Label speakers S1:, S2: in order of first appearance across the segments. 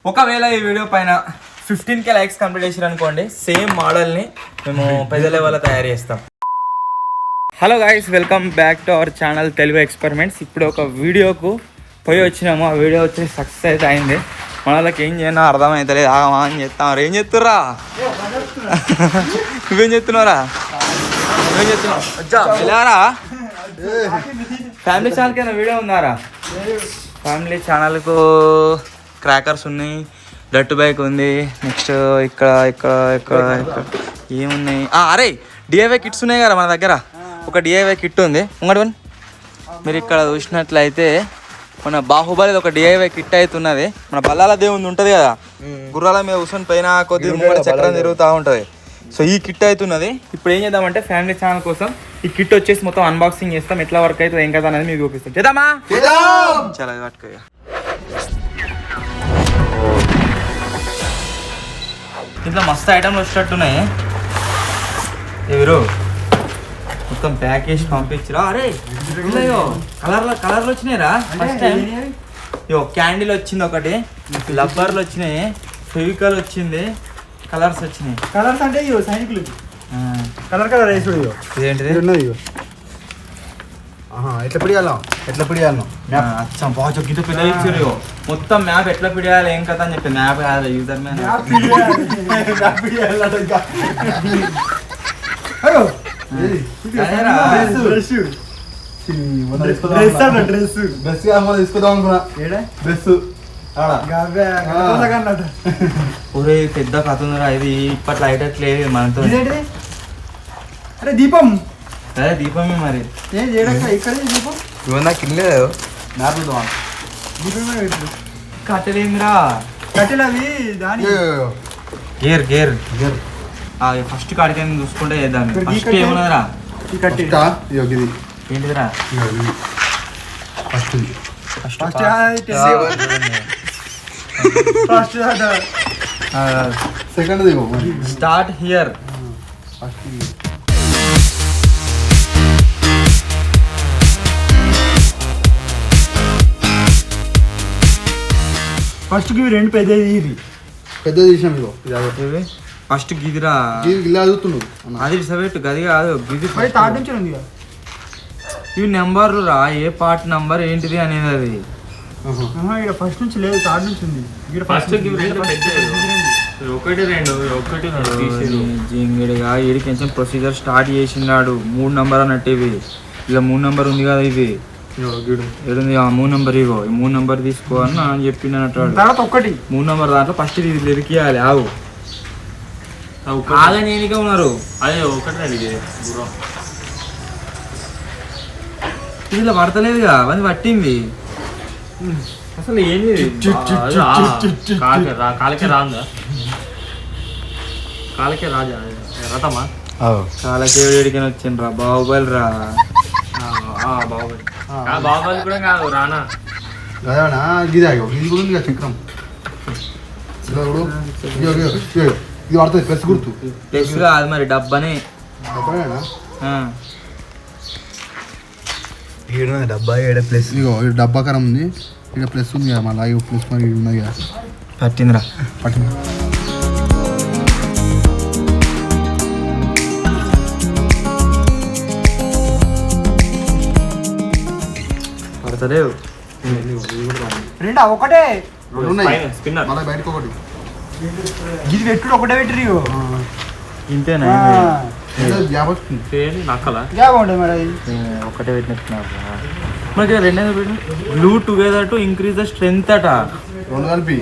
S1: ఒకవేళ ఈ వీడియో పైన 15K లైక్స్ కంప్లీట్ చేసారు అనుకోండి, సేమ్ మోడల్ని మేము పెద్ద లెవెల్లో తయారు చేస్తాం. Hello guys, welcome back to our channel Telugu experiments. ఇప్పుడు ఒక వీడియోకు పోయి వచ్చినాము. ఆ వీడియో వచ్చి సక్సెస్ అయితే అయింది. మన వాళ్ళకి ఏం చేయనా అర్థమవుతలేదు. ఆగమా అని చెప్తాం. ఏం చెప్తుర్రా? నువ్వేం చెప్తున్నావురా? నువ్వేం చెప్తున్నావు? వెళ్ళారా? ఫ్యామిలీ ఛానల్కి ఏమైనా వీడియో ఉందారా? ఫ్యామిలీ ఛానల్కు క్రాకర్స్ ఉన్నాయి, డట్టు బైక్ ఉంది, నెక్స్ట్ ఇక్కడ ఇక్కడ ఇక్కడ ఇక్కడ ఏమున్నాయి. అరే డిఐవై కిట్స్ ఉన్నాయి కదా మన దగ్గర. ఒక డిఐవై కిట్ ఉంది ముంగడు. మీరు ఇక్కడ చూసినట్లయితే మన బాహుబలి ఒక డిఐవై కిట్ అయితే ఉన్నది. మన బల్లాల దేవుంది ఉంటుంది కదా, గుర్రాల మీద కూర్చొని పైన కొద్దిగా ముంగడ చక్రం తిరుగుతూ ఉంటుంది. సో ఈ కిట్ అయితే ఉన్నది. ఇప్పుడు ఏం చేద్దామంటే ఫ్యామిలీ ఛానల్ కోసం ఈ కిట్ వచ్చేసి మొత్తం అన్బాక్సింగ్ చేస్తాం. ఎట్లా వర్క్ అవుతుంది ఏం కదా అనేది మీకు చూపిస్తాం. చేద్దామా? చాలా పట్టుకో. ఇంట్లో మస్తు ఐటమ్లు వచ్చేటట్టున్నాయి. ఎవరు మొత్తం ప్యాక్ చేసి పంపించరా? అరే కలర్లు వచ్చినాయిరా ఫస్ట్ టైం. ఇగో క్యాండిల్ వచ్చింది ఒకటి, రబ్బర్లు వచ్చినాయి, ఫెవికాల్ వచ్చింది, కలర్స్ వచ్చినాయి.
S2: కలర్స్ అంటే ఇవో సైనికులు కలర్ వేసుడు.
S1: ఇదేంటిది?
S2: ఎట్లా పిడియాలను
S1: అచ్చం బాగా గీత పిల్లలు ఇచ్చారు. మొత్తం మ్యాప్ ఎట్లా పిడియాలి ఏం కదా అని చెప్పి. మ్యాప్ కాదు, యూజర్ మ్యాప్. ఒరే పెద్ద కథ ఉందిరా ఇది. ఇప్పట్లో ఐటెట్ లేదు మనతో.
S2: అరే దీపం.
S1: అదే దీపమే మరి.
S2: ఇక్కడ దీపం
S1: ఇవన్నా కిందలేదు. కట్టెలేమిరా?
S2: కట్టెలు అవి దాని
S1: గేర్ గేర్ గేర్. ఫస్ట్ కాడికి చూసుకుంటే చేద్దాం. ఫస్ట్ ఏమన్నదిరా? ఏంటిదిరా?
S2: Second
S1: start here.
S2: ఫస్ట్ కి రెండు పెద్దది తీసాం. ఇగో
S1: ఫస్ట్ గిదిరా. అది సపరేట్ గది కాదు, గిది
S2: థర్డ్ నుంచి ఉంది.
S1: ఇవి నెంబర్లు రా, ఏ పార్ట్ నెంబర్ ఏంటిది అనేది. అది
S2: ఇక్కడ ఫస్ట్ నుంచి లేదు, థర్డ్ నుంచి ఉంది.
S1: ఒకటి రెండు ఒకటి జింగిడిగా వీడికి కొంచెం ప్రొసీజర్ స్టార్ట్ చేసినాడు. 3 నెంబర్ అన్నట్టు ఇవి. ఇలా 3 నెంబర్ ఉంది కదా, ఇవి ఏడుంది 3 నెంబర్. ఇగో ఈ 3 నెంబర్ తీసుకో అని చెప్పినట్టు.
S2: తర్వాత ఒకటి 3
S1: నెంబర్ దాంట్లో ఫస్ట్ ఇది లిరికియాలి. ఆవు ఆగని ఏనిగా ఉన్నారు.
S3: అదే ఒకటి
S1: ఇది ఇలా పడతలేదుగా, అది పట్టింది
S3: అసలు ఏంది. కాలకే రాందా? కాలకే రాజా రథమా?
S1: కాలకే వేడికని వచ్చిండ్రా బాహుబలి రా.
S3: బాహుబలి బాహుబలి కూడా కాదు, రానా
S2: చక్రం ఇది పడుతుంది. ప్లస్ గుర్తు
S1: ప్లస్ కాదు మరి, డబ్బనే.
S2: డబ్బా ఏడ ప్లస్. ఇగో డబ్బా కరం ఉంది, ఇక్కడ ప్లస్ ఉంది కదా, మళ్ళీ ప్లస్ మరి ఉన్నది కదా.
S1: పట్టిందిరా
S2: పట్టింది.
S1: పడతలేవు.
S2: రెండా? ఒకటే
S3: స్పిన్నర్
S2: బయటకు ఒకటి. ఇది పెట్టుడు ఒకటే పెట్టిరి.
S1: ఇంతేనా?
S3: నక్కలా
S1: ఒకటే పెట్టినట్టున్నారు మనకి. రెండేది పెట్టిన glue together to increase the strength అట.
S2: రెండు కలిపి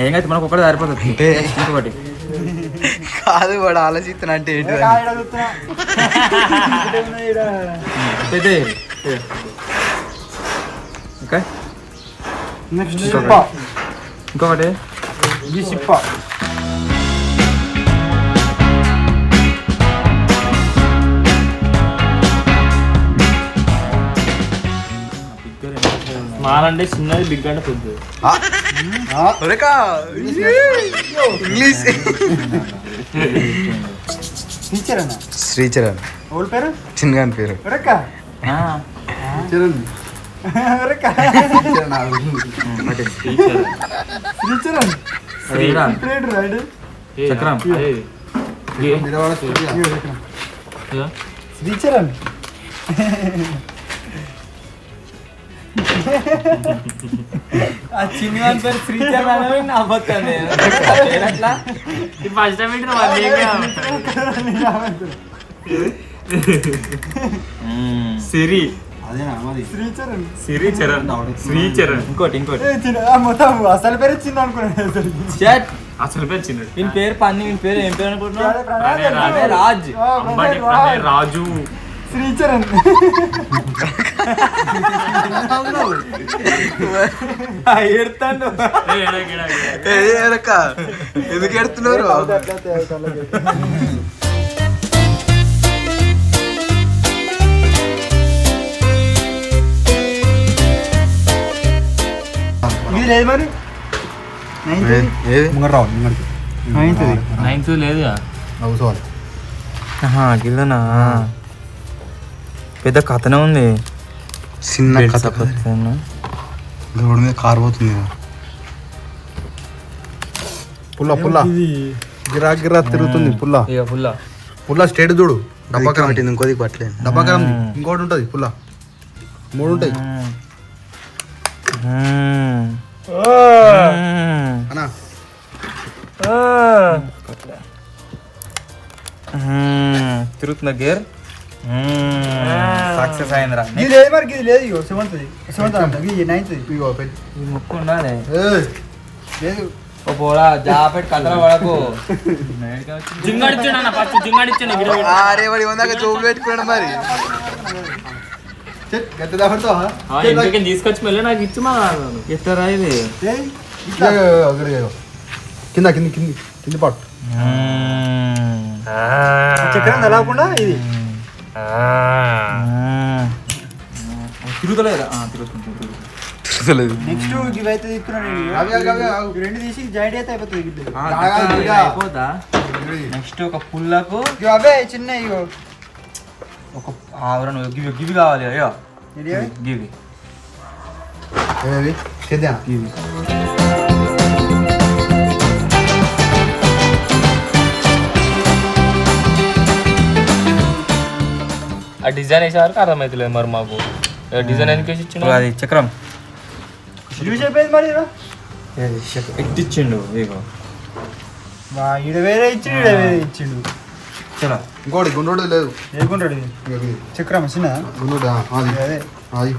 S1: ఏంకైతే మనకు ఒకటి సరిపోతుంది. ఇంకొకటి
S2: కాదు వాడు ఆలోచిస్తున్నా అంటే
S1: ఓకే.
S2: నెక్స్ట్
S1: ఇంకొకటి
S2: ఈ సిప్ప.
S3: స్మాల్ అంటే చిన్నది, బిగ్ అంటే పెద్దది.
S2: ఇంగ్లీష్. శ్రీచరణ్. ఓల్డ్ పేరు చిన్నగాని పేరు. చరణ్
S4: శ్రీచరణ్
S1: చక్రం
S4: శ్రీచరణ్ ఆ చిన్ని వాని పేరు శ్రీచరణ్ అనేవి నా బతుంది అట్లా
S3: ఫస్ట్ టైం సిరి
S2: అదేనా మరి
S4: శ్రీచరణ్
S3: సిరి చరణ్ శ్రీచరణ్
S1: ఇంకోటి
S4: మొత్తం అసలు పేరు చిన్న అనుకున్నాను
S3: అసలు పేరు చిన్నది
S1: వీని పేరు పన్ని వీని పేరు ఏం పేరు అనుకుంటున్నావు
S3: ప్రణయ్
S1: రాజ్
S3: అంబటి ప్రణయ్ రాజు
S4: శ్రీచరణ్ ఏడుతాడు
S2: ఎందుకు ఎడుతున్నారు
S4: ఇది లేదు మరి
S2: ముంగడు రావాలి ముంగడికి
S3: నైన్త్ లేదుగా
S2: కూర్చోవాలి
S1: గిల్లనా పెద్ద కథనే ఉంది
S2: చిన్న కథ రోడ్డు మీద కారు పోతుంది పుల్ల పుల్ల గిరా గిరా తిరుగుతుంది పుల్ల
S3: ఇక ఫుల్
S2: పుల్ల స్టేట్ చూడు డబ్బాకరం
S5: ఇంకోది పట్టలేదు
S2: డబ్బాకరం ఇంకోటి ఉంటుంది పుల్ల 3 ఉంటాయి అన్నా
S1: తిరుగుతున్న గేర్ సక్సెస్ అయిందిరా
S4: ఇది లేదు మరి ఇది లేదు ఇగో సెవెంత్ అంట ఇది 9th
S2: ఇగో పెట్టి
S1: ఈ ముక్కు ఉండాలి
S4: లేదు
S1: ఓ పోడా జాపెట్ కథలో పడకు
S3: జింగాడిచ్చాడు ఫస్ట్ జింగాడిచ్చాను
S5: అరే వాడి వందాక జోబులు పెట్టుకున్నాడు మరి
S2: గట్టి దాపడతావా
S3: ఇంటికి తీసుకొచ్చి మళ్ళీ నాకు ఇచ్చి మా
S1: ఎత్తరా ఇది
S2: కింద కింది కింది కింది పాటు
S4: చక్రం తెలవకుండా ఇది
S1: తిరుగుతలేదా తిరుగుతుంది
S4: నెక్స్ట్ ఇవి అయితే తీసుకున్నాను ఇవి రెండు తీసి జాయింట్ అయితే అయిపోతుంది గిట్ల.
S1: అయిపోతా నెక్స్ట్ ఒక పుల్లకు
S4: ఇగో అవే చిన్న ఇగో
S1: ఒక ఆవరణ గివి గివి కావాలి అయ్యో
S4: ఇది అవి.
S1: గివి
S2: ఏవి చేద్దా
S1: గివి
S3: ఆ డిజైన్ వేసేవారికి అర్థమవుతలేదు మరి మాకు డిజైన్ ఎందుకు వేసి ఇచ్చిన
S1: అది చక్రం
S4: యూజ్ అయిపోయింది మరి ఇగో.
S1: ఎట్టిచ్చిండు ఇగో
S4: ఈడ వేరే ఇచ్చిండు ఈడ వేరే ఇచ్చిండు
S1: చలో
S2: ఇంకోటి గుండోడు లేదు
S4: ఏడుకుంటాడు ఇది
S2: ఇగో ఇది.
S4: చక్రం చిన్న
S2: గుండోడు అది
S4: అదే
S2: అది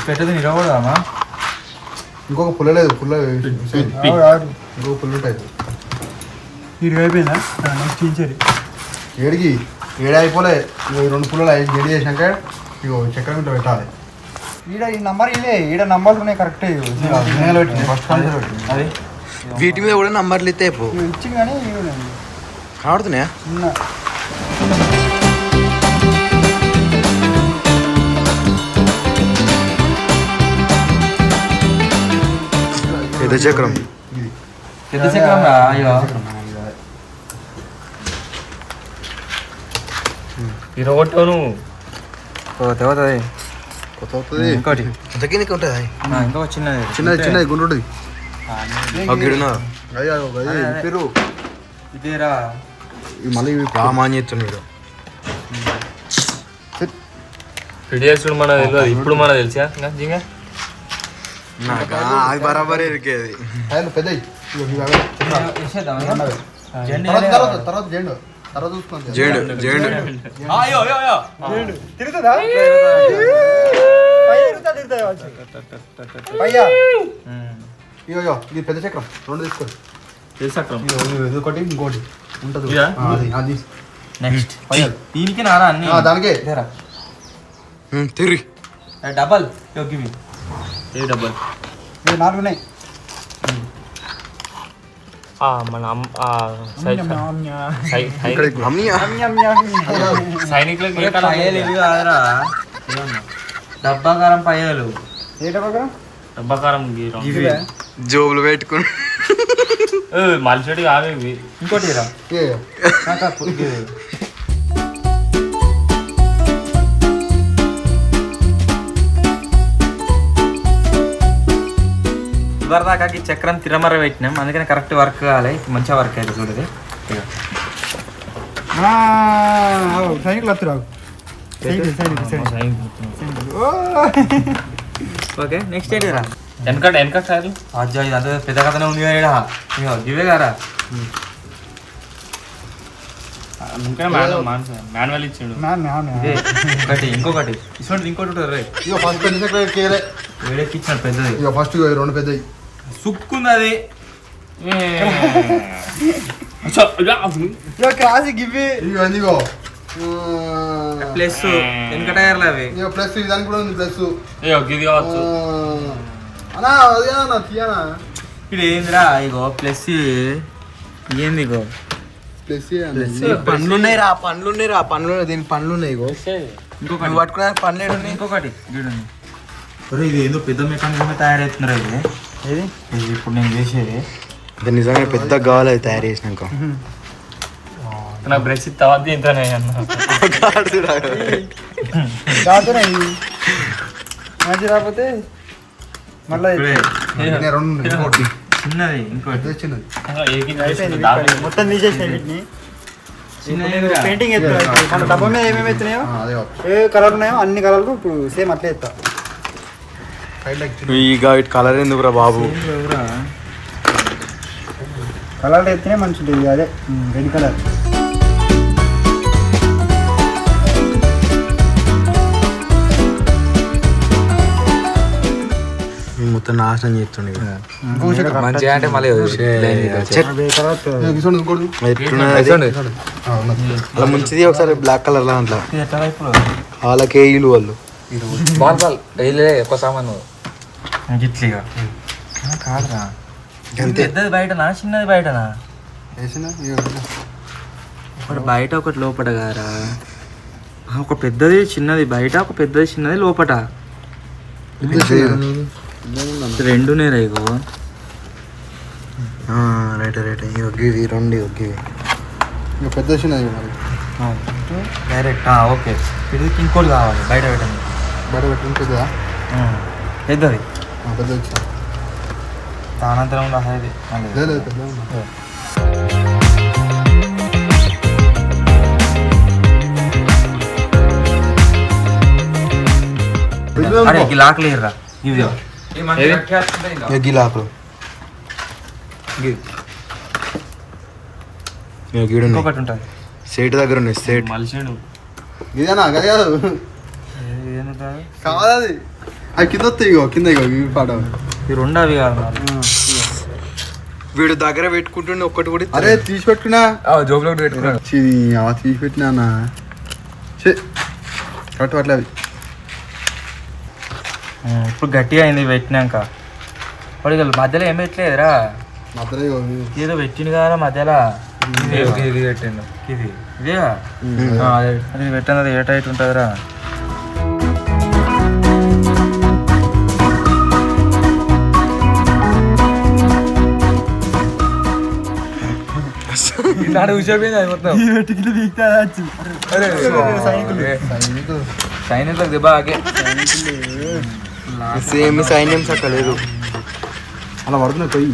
S1: పెట్టదు నిలబడదామా
S2: ఇంకొక పుల్ల లేదు పుల్ల
S4: ఆడు.
S2: ఇంకొక పుల్ల ఉంటాయి
S4: ఈడ అయిపోయిందా నెక్స్ట్ ఇచ్చారు
S2: ఏడికి ఏడు అయిపోలే ఇగో ఈ 2 పుల్లలు ఏడు చేసినాక ఇగో చక్రం ఇంట్లో పెట్టాలి
S4: ఈడ ఈ నంబర్ ఇదే ఈడ నంబర్లు ఉన్నాయి కరెక్ట్
S1: అది
S5: వీటి మీద కూడా నంబర్లు ఇస్తే
S4: ఇచ్చింది కానీ ఈడ ఉన్నాయి.
S5: కనబడుతున్నాయా
S4: చిన్న
S5: పెద్ద చక్రం
S2: ఇది
S1: పెద్ద చక్రం రా అయ్యో
S3: ఇరగొట్టావు నువ్వు
S1: తెవతుంది
S2: కొత్త అవుతుంది
S1: ఇంకోటి
S5: అంతకిందకి ఉంటుంది
S1: ఇంకొక చిన్నది
S2: చిన్నది చిన్నది గుండు
S5: గిడున
S2: పేరు
S1: ఇదేరా
S2: మళ్ళీ
S5: రామాన్యతున్నాడు
S3: పిడిఎస్ మన తెలియదు ఇప్పుడు మన తెలిసా జింగా
S5: నాకు అది బరాబరే ఇరికేది
S2: పెద్దవి తర్వాత జెండు తర్వాత చూసుకోండి
S5: జేడు జేడు
S1: అయ్యో అయ్యో అయ్యో
S4: తిరుగుతుందా పై తిరుగుతుందా పయ్యా
S2: ఇగో ఇది పెద్ద చక్రం 2 తీసుకోండి
S3: తెలుసక్రం
S2: ఇది ఒకటి ఇంకోటి ఉంటుంది
S3: ఇదా?
S2: అది అది
S1: నెక్స్ట్
S2: పయ్యాలి.
S1: దీనికి నారా అన్ని
S2: దానికే
S1: ఇదేరా
S5: తిరిగి
S1: డబల్ గివి
S3: ఏ డబ్బల్
S4: ఇవి 4 ఉన్నాయి
S3: మన
S5: ఇక్కడ అమ్మయ్య
S3: సైనికులకు ఏ
S1: పయ్యలు ఇవి కాదురా డబ్బాకారం పయ్యలు
S4: ఏ డబ్బా
S3: డబ్బకారం గీరం
S1: ఇవి
S5: జోబులు పెట్టుకుని
S3: మలిచెడి కావే ఇవి
S1: ఇంకోటి రా
S2: ఏ
S1: ఇదివరదాకా ఈ చక్రం తిరమర పెట్టినాం, అందుకని కరెక్ట్ వర్క్ కావాలి. మంచిగా వర్క్ అయితే చూడదు.
S2: సైనికులు వస్తారు.
S1: ఓకే నెక్స్ట్ ఏంటి రా?
S3: వెనక సార్
S1: అజ్జా ఇది అంత పెద్ద కథనే ఉంది కదా. ఇవే కారా
S3: మాన్యువల్ ఇచ్చాడు.
S1: ఇదే ఒకటి ఇంకొకటి ఇటువంటి ఇంకోటి ఉంటుంది రే.
S2: ఇక ఫస్ట్ పెద్ద చక్రం ఎక్కేయాలి.
S1: వేడెక్కి ఇచ్చినాడు పెద్దది.
S2: ఇక ఫస్ట్ రెండు పెద్దవి
S1: సుక్కుంది అది.
S2: క్లాసిక్ ఇవి. ఇగో
S1: ప్లస్ వెనక టైర్లు అవి.
S2: ఇక ప్లస్ దానికి కూడా ఉంది ప్లస్.
S3: ఇది కావచ్చు.
S2: అన్నా అదేనా తీయనా
S1: ఇది ఏందిరా? ఇగో ప్లస్ ఏంది? ఇగో
S2: ప్లస్
S5: పండ్లు ఉన్నాయి రా, పండ్లు దీని పండ్లు ఉన్నాయి. ఇగో
S1: ఇంకొకటి
S5: పట్టుకునే పండ్లు ఏడు ఉన్నాయి.
S1: ఇంకొకటి ఇది ఏదో పెద్ద మెకానిజమే తయారవుతున్నారు. ఇది ఇది ఇప్పుడు నేను చేసేది.
S5: అది నిజంగా పెద్ద కావాలి అది తయారు చేసినాక.
S3: నాకు బ్రష్ ఇస్తావా? దీంతోనే అన్న
S2: మంచి రాకపోతే మళ్ళీ రెండు ఇంకోటి
S1: చిన్నది ఇంకోటి
S2: చిన్నది
S6: మొత్తం తీసేసినాయి వీటిని. పెయింటింగ్ ఎత్తున్నారు. మన డబ్బా మీద ఏమేమి ఎత్తున్నాయో, ఏ కలర్ ఉన్నాయో అన్ని కలర్లు ఇప్పుడు సేమ్ అట్లే ఎత్తా.
S5: ఇక ఇటు కలర్ ఎందుకురా బాబు?
S6: కలర్లు ఎత్తినే మంచి ఉంటుంది. అదే రెడ్ కలర్.
S5: మొత్తం నాశనం చేస్తుండే.
S1: మంచిగా అంటే మళ్ళీ
S5: అలా ముంచిది ఒకసారి బ్లాక్ కలర్ లా అట్లా
S1: ఇప్పుడు
S5: వాళ్ళకే ఇల్లు వాళ్ళు
S3: ఎక్కువ సామాను
S1: ఇట్లీగా కాదురా. పెద్దది బయటనా చిన్నది బయటనా? ఒకటి బయట ఒకటి లోపట కారా. ఒక పెద్దది చిన్నది బయట, ఒక పెద్దది చిన్నది లోపట. రెండునే రైగో.
S5: రైట్ రైట్ ఇవి రెండు ఇవి
S2: పెద్ద చిన్నది
S1: డైరెక్ట్ ఓకే. ఇది ఇంకోటి కావాలి బయట పెట్టండి.
S2: బయట పెట్టిన పెద్దదా?
S1: పెద్దది
S2: పెద్ద వచ్చా
S1: దానంతరం రాసేది
S2: లేదు పెద్ద.
S1: అరే లాక్ లేరురా. ఇవి
S5: గిలాకులు
S1: ఇంకొకటి ఉంటుంది
S5: సేట్ దగ్గర ఉన్నాయి. సేట్
S3: మలిసాడు.
S2: ఇదేనా? అది కాదు కాదు అది. అవి కింద వస్తాయి. ఇగో కింద ఇగో ఇవి పాట.
S1: ఈ రెండు అవి కాదు.
S5: వీడు దగ్గర పెట్టుకుంటుండే ఒక్కటి కూడా.
S2: అరే తీసి పెట్టుకున్నా
S3: జోబులో పెట్టుకున్నాడు.
S2: తీసి పెట్టినా కట్టు అట్లా అవి.
S1: ఇప్పుడు గట్టిగా అయింది పెట్టినాక. వాడికి మధ్యలో ఏం పెట్టలేదురా.
S2: మధ్యలో ఇగో
S1: ఏదో పెట్టింది కదా మధ్యలో.
S3: ఇది పెట్టిండు.
S1: ఇది ఇదేగా అది పెట్టినది ఏ టైట్ ఉంటుందిరా. సైనికులకు దెబ్బ ఆగే.
S5: సేమ్ సైన్యం సక్కలేదు.
S2: అలా పడుతున్నాయి పోయి.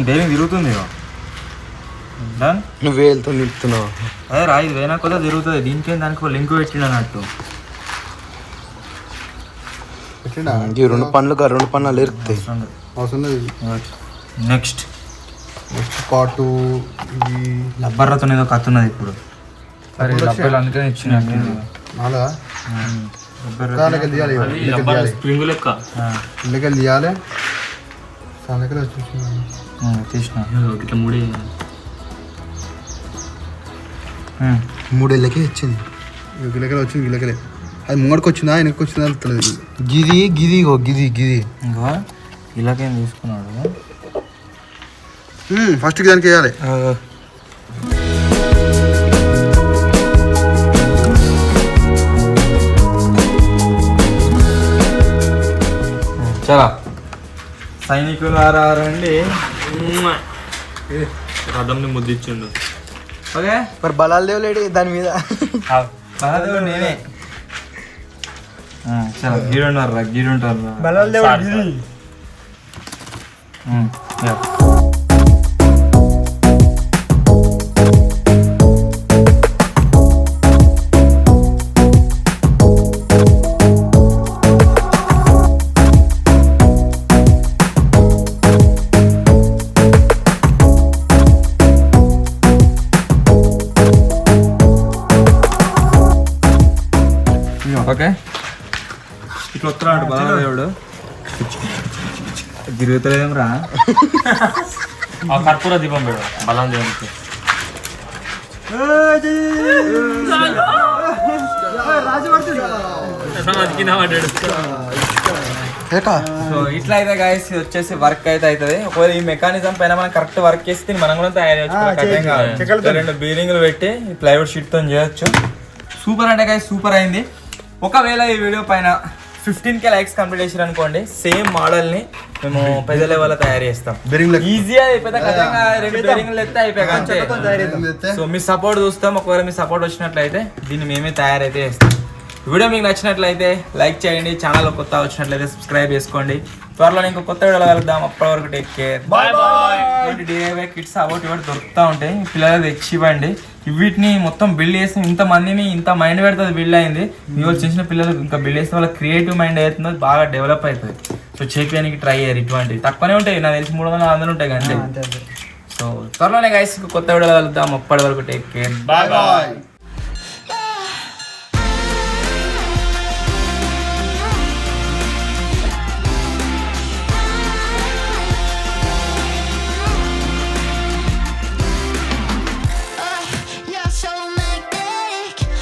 S1: దేని తిరుగుతుంది.
S5: నువ్వు వేలుతో నిలుపుతున్నావు.
S1: అదే రా ఇది వేనా కొద్దిగా తిరుగుతుంది. దీనికేం దానికి లింక్ పెట్టిండు అన్నట్టు.
S5: ఈ రెండు పనులు ఎరుకుతాయి.
S2: అవసరం లేదు.
S1: నెక్స్ట్
S2: పాటు
S1: లబ్బర్రతో ఏదో కత్తున్నది ఇప్పుడు.
S3: అందుకని ఇచ్చిన
S2: అలా తీయాలి.
S3: స్ప్రింగ్ లెక్క
S2: ఇళ్ళకెళ్ళి తీయాలి. సాలకెళ్ళి వచ్చి
S1: తీసిన
S3: ఇట్లా మూడే
S5: 3 ఏళ్ళకి ఇచ్చింది.
S2: గిలకెళ్ళి వచ్చింది. గిలకెళ్ళి అది ముంగడికి వచ్చిందా వెనక్కి వచ్చిందా తెలియదు.
S5: గిది గిది గిది
S1: ఇంకో ఇలాకేం తీసుకున్నాడు.
S2: ఫస్ట్ దానికి వేయాలి.
S1: చాలా సైనికులు రండి.
S3: రథంని ముద్దిచ్చిండు.
S1: ఓకే
S5: మరి బలాలు లేవులేడు దాని మీద.
S1: బలదేవుడు నేనే. చలో గీడుంటారు రా, గీడుంటారు రా.
S3: Sorry.
S1: ఓకే ఇట్లా వస్తున్నాడు బలదేవుడు. తిరుగుతలేదేం రా.
S3: ఆ కర్పూర దీపం పెడు బలం దేవునికి.
S1: సో ఇట్లా అయితే గైస్ ఇది వచ్చేసి వర్క్ అయితే అవుతుంది. ఒకవేళ ఈ మెకానిజం పైన మనం కరెక్ట్ వర్క్ చేస్తే మనం కూడా తయారు చేయొచ్చు. 2 బీరింగ్లు పెట్టి ఈ ప్లైవుడ్ షీట్ తో చేయొచ్చు. సూపర్ అంటే గైస్ సూపర్ అయింది. ఒకవేళ ఈ వీడియో పైన 15K లైక్స్ కంప్లీట్ చేసారు అనుకోండి, సేమ్ మోడల్ ని మేము పెద్ద లెవెల్ అయిపోయి చేస్తాం. ఈజీగా అయిపోతే 2 బేరింగ్లు ఎత్తే అయిపోయాక అంతే. సో మీ సపోర్ట్ చూస్తాం. ఒకవేళ మీ సపోర్ట్ వచ్చినట్లయితే దీన్ని మేమే తయారైతే చేస్తాం. వీడియో మీకు నచ్చినట్లయితే లైక్ చేయండి. ఛానల్ కొత్త వచ్చినట్లయితే సబ్స్క్రైబ్ చేసుకోండి. త్వరలో ఇంకో కొత్త వీడియోలో కలుద్దాం. అప్పటి వరకు take care. DIY kits about ఇవ్వడం దొరుకుతూ ఉంటాయి. పిల్లలకి తెచ్చి ఇవ్వండి. వీటిని మొత్తం బిల్డ్ చేసి ఇంతమందిని ఇంత మైండ్ పెడితే అది బిల్డ్ అయింది. మీ వాళ్ళు చిన్న పిల్లలు ఇంకా బిల్డ్ చేస్తే వాళ్ళ క్రియేటివ్ మైండ్ అవుతుంది, బాగా డెవలప్ అవుతుంది. సో చేయడానికి ట్రై అయ్యారు. ఇటువంటివి తక్కువనే ఉంటాయి, నాకు తెలిసి 300 ఉంటాయి అంతే. సో త్వరలోనే గైస్ కొత్త వీడియోలో కలుద్దాం. అప్పటి వరకు టేక్ కేర్.
S3: Bye bye.